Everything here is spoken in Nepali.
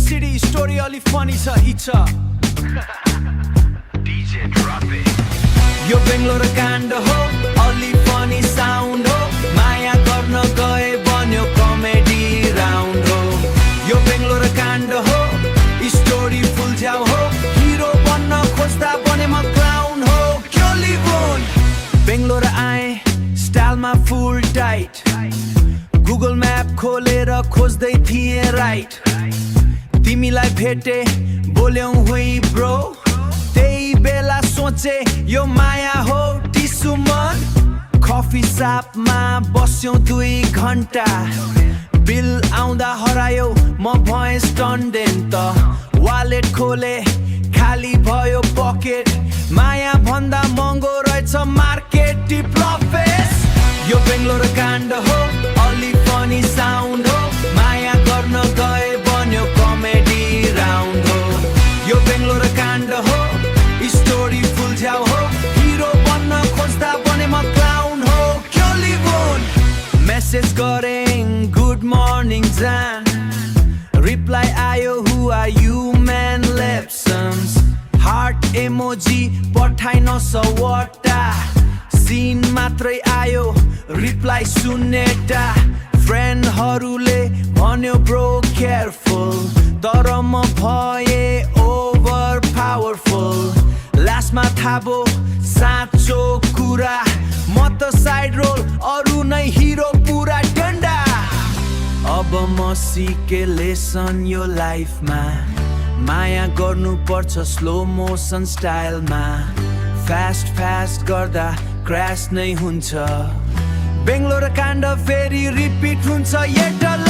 city story अलि funny छ हिट छ DJ drop it. यो बेंगलोर काण्ड हो अलि funny sound हो माया गर्न गए बन्यो कमेडी राउन्ड हो यो बेंगलोर काण्ड हो स्टोरी फुल जाऊ हो हिरो बन्न खोज्दा बने म क्लाउन हो क्यों लिभोन बेंगलोर आए स्टाइलमा फुल टाइट गुगल म्याप खोलेर खोज्दै थिए राइट तिमीलाई भेटे बोल्यौ हुई ब्रो त्यही बेला सोचे यो माया हो टिसु मन कफी शपमा बस्यौ 2 घण्टा बिल आउँदा हरायो म भएँ स्टन्डेन त वालेट खोले खाली भयो पकेट माया भन्दा महँगो रहेछ मार्केट डिप्लफेस यो बेंगलोर काण्ड हो अलि फनी साउन्ड हो माया गर्न गए बन्यो कमेडी राउन्ड हो यो बेंगलोर काण्ड हो स्टोरी फुल जाऊ हो हिरो बन्न खोज्दा बने म क्लाउन हो क्यों लिभोन मेसेज गरेँ गुड मर्निङ जान रिप्लाई आयो हु आर यु म्यान लेप्सन्स हार्ट इमोजी पठाइन सवटा सीन मात्रै आयो रिप्लाई सुन्नेटा फ्रेन्डहरूले भन्यो ब्रो केयरफुल तर म भए ओभर पावरफुल लास्टमा थाबो साँचो कुरा म त साइड रोल अरू नै हिरो पुरा डन्डा अब म सिके लेसन यो लाइफमा माया गर्नु पर्छ स्लो मोसन स्टाइलमा फास्ट गर्दा क्र्यास नै हुन्छ बेंगलोर काण्ड फेरि रिपिट हुन्छ ये डल